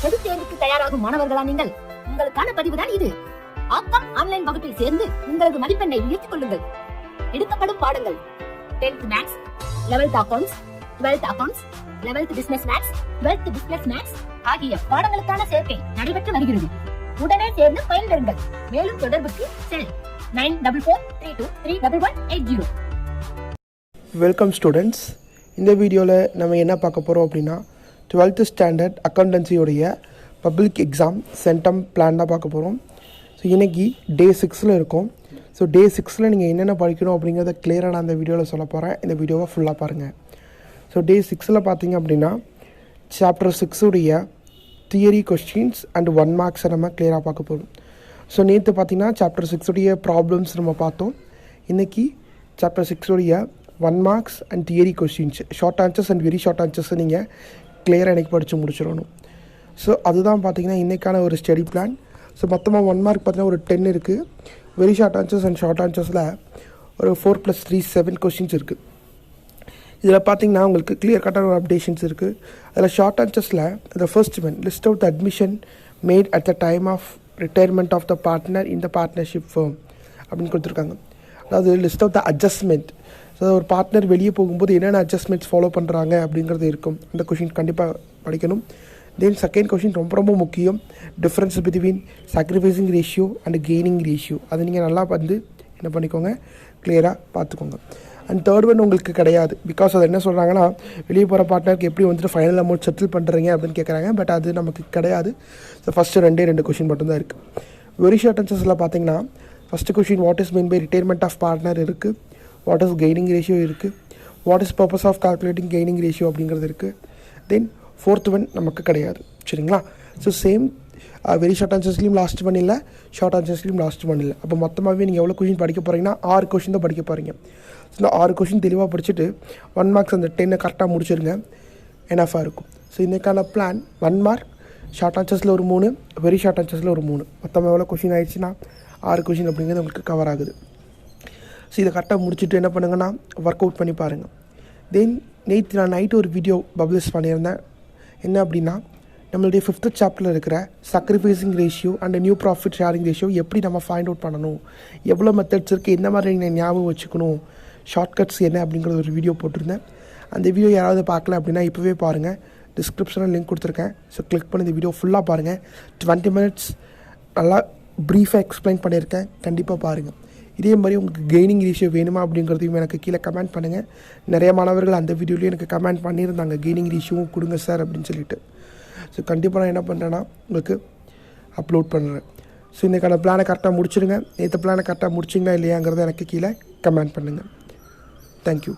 பொதுத் தேர்வுக்கு தயாராகும் மாணவர்களா நீங்கள்? உங்களுக்கான பதிவுதான் இது. ஆக்கம் ஆன்லைன் வகுப்பில் சேர்ந்து உங்களது மதிப்பெண்ணை உயர்த்திக் கொள்ளுங்கள். எடுக்கப்படும் பாடங்கள் 10th maths, 11th accounts, 12th accounts, 11th business maths, 12th business maths ஆகிய பாடங்களுக்கான சேர்க்கை நடைபெற்று வருகிறது. உடனே சேர்ந்து பயன்பெறுங்கள். மேலும் தொடர்புக்கு செல் 9443231180. Welcome students. இந்த வீடியோவில் நம்ம என்ன பார்க்க போகிறோம் அப்படின்னா 12th ஸ்டாண்டர்ட் அக்கௌண்டன்சியோடைய பப்ளிக் எக்ஸாம் சென்டம் பிளான் தான் பார்க்க போகிறோம். ஸோ இன்றைக்கி டே 6 இருக்கும். ஸோ டே 6 நீங்கள் என்னென்ன படிக்கணும் அப்படிங்கிறத கிளியராக நான் அந்த வீடியோவில் சொல்ல போகிறேன். இந்த வீடியோவை ஃபுல்லாக பாருங்கள். ஸோ டே 6 பார்த்தீங்க அப்படின்னா சாப்டர் 6 தியரி கொஸ்டின்ஸ் அண்ட் 1 மார்க்ஸை நம்ம கிளியராக பார்க்க போகிறோம். ஸோ நேற்று பார்த்தீங்கன்னா சாப்டர் 6 ப்ராப்ளம்ஸ் நம்ம பார்த்தோம். இன்றைக்கி chapter 6 1 marks and theory questions, short answers and very short ஆன்சர்ஸை நீங்கள் கிளியராக இன்றைக்கி படித்து முடிச்சிடணும். ஸோ அதுதான் பார்த்தீங்கன்னா இன்றைக்கான ஒரு ஸ்டடி பிளான். ஸோ மொத்தமாக 1 மார்க் பார்த்தீங்கன்னா ஒரு 10 இருக்குது. Very short answers and short ஆன்சர்ஸில் ஒரு 4+3 7 கொஸ்டின்ஸ் இருக்குது. இதில் பார்த்தீங்கன்னா உங்களுக்கு கிளியர் கட்டான ஒரு அப்டேஷன்ஸ் இருக்குது. அதில் ஷார்ட் ஆன்சர்ஸில் the first one list out the admission made at the time of retirement of the partner in the partnership firm அப்படின்னு கொடுத்துருக்காங்க. அதாவது list of the adjustment, so ஒரு பார்ட்னர் வெளியே போகும்போது என்னென்ன அட்ஜஸ்ட்மெண்ட்ஸ் ஃபாலோ பண்ணுறாங்க அப்படிங்கிறது இருக்கும். அந்த கொஷின் கண்டிப்பாக படிக்கணும். தென் செகண்ட் கொஷின் ரொம்ப ரொம்ப முக்கியம், difference between sacrificing ratio and gaining ratio. அதை நீங்கள் நல்லா வந்து என்ன பண்ணிக்கோங்க, கிளியராக பார்த்துக்கோங்க. அண்ட் தேர்ட் ஒன் உங்களுக்கு கிடையாது. பிகாஸ் அது என்ன சொல்கிறாங்கன்னா வெளியே போகிற பார்ட்னருக்கு எப்படி வந்துட்டு ஃபைனல் அமௌண்ட் செட்டில் பண்ணுறீங்க அப்படின்னு கேட்குறாங்க. பட் அது நமக்கு கிடையாது. ஸோ ஃபஸ்ட்டு 2 கொஷின் மட்டும்தான் இருக்குது. வெரி ஷார்ட் ஆன்சர்ஸில் பார்த்தீங்கன்னா first question what is mean by retirement of partner இருக்குது, வாட் இஸ் கெய்னிங் ரேஷியோ இருக்குது, what is purpose of calculating gaining ratio அப்படிங்கிறது இருக்குது. தென் ஃபோர்த் ஒன் நமக்கு கிடையாது. சரிங்களா? ஸோ சேம் வெரி ஷார்ட் ஆன்சர்ஸ்லையும் லாஸ்ட் ஒன் இல்லை, ஷார்ட் ஆன்சர்ஸ்லையும் லாஸ்ட் ஒன் இல்லை. அப்போ மொத்தமாகவே நீங்கள் எவ்வளோ கொஷின் படிக்க போகிறீங்கன்னா 6 கொஷின் தான் படிக்க போகிறீங்க. ஸோ இந்த 6 கொஷின் தெளிவாக படிச்சுட்டு 1 மார்க்ஸ் அந்த 10 கரெக்டாக முடிச்சிருங்க, எனஃபாக இருக்கும். ஸோ இன்றைக்கான பிளான் 1 மார்க், ஷார்ட் ஆன்சர்ஸில் ஒரு 3, வெரி ஷார்ட் ஆன்சர்ஸில் ஒரு 3, மொத்தமாக எவ்வளோ கொஷின் ஆயிடுச்சுன்னா 6 கொஷின் அப்படிங்கிறது உங்களுக்கு கவர் ஆகுது. ஸோ இதை கரெக்டாக முடிச்சுட்டு என்ன பண்ணுங்கன்னா ஒர்க் அவுட் பண்ணி பாருங்கள். தென் நேற்று நான் நைட்டு ஒரு வீடியோ பப்ளிஷ் பண்ணியிருந்தேன். என்ன அப்படின்னா நம்மளுடைய 5th சாப்டரில் இருக்கிற sacrificing ratio and new profit sharing ratio எப்படி நம்ம ஃபைண்ட் அவுட் பண்ணணும், எவ்வளோ மெத்தட்ஸ் இருக்குது, என்ன மாதிரி நீங்கள் ஞாபகம் வச்சுக்கணும், ஷார்ட்கட்ஸ் என்ன அப்படிங்கிற ஒரு வீடியோ போட்டிருந்தேன். அந்த வீடியோ யாராவது பார்க்கல அப்படின்னா இப்போவே பாருங்கள், டிஸ்கிரிப்ஷனில் லிங்க் கொடுத்துருக்கேன். ஸோ கிளிக் பண்ணி இந்த வீடியோ ஃபுல்லாக பாருங்கள். 20 minutes நல்லா ப்ரீஃபாக எக்ஸ்பிளைன் பண்ணியிருக்கேன், கண்டிப்பாக பாருங்கள். இதே மாதிரி உங்களுக்கு கெய்னிங் ரேஷியோ வேணுமா அப்படிங்கிறதையும் எனக்கு கீழே கமெண்ட் பண்ணுங்கள். நிறைய மாணவர்கள் அந்த வீடியோலேயும் எனக்கு கமெண்ட் பண்ணியிருந்தாங்க, கெய்னிங் ரேஷியோவும் கொடுங்க சார் அப்படின்னு சொல்லிட்டு. ஸோ கண்டிப்பாக நான் என்ன பண்ணுறேன்னா உங்களுக்கு அப்லோட் பண்ணுறேன். ஸோ இன்றைக்கான பிளானை கரெக்டாக முடிச்சிடுங்க. நேற்று பிளானை கரெக்டாக முடிச்சிங்களா இல்லையாங்கிறத எனக்கு கீழே கமெண்ட் பண்ணுங்கள். தேங்க்யூ.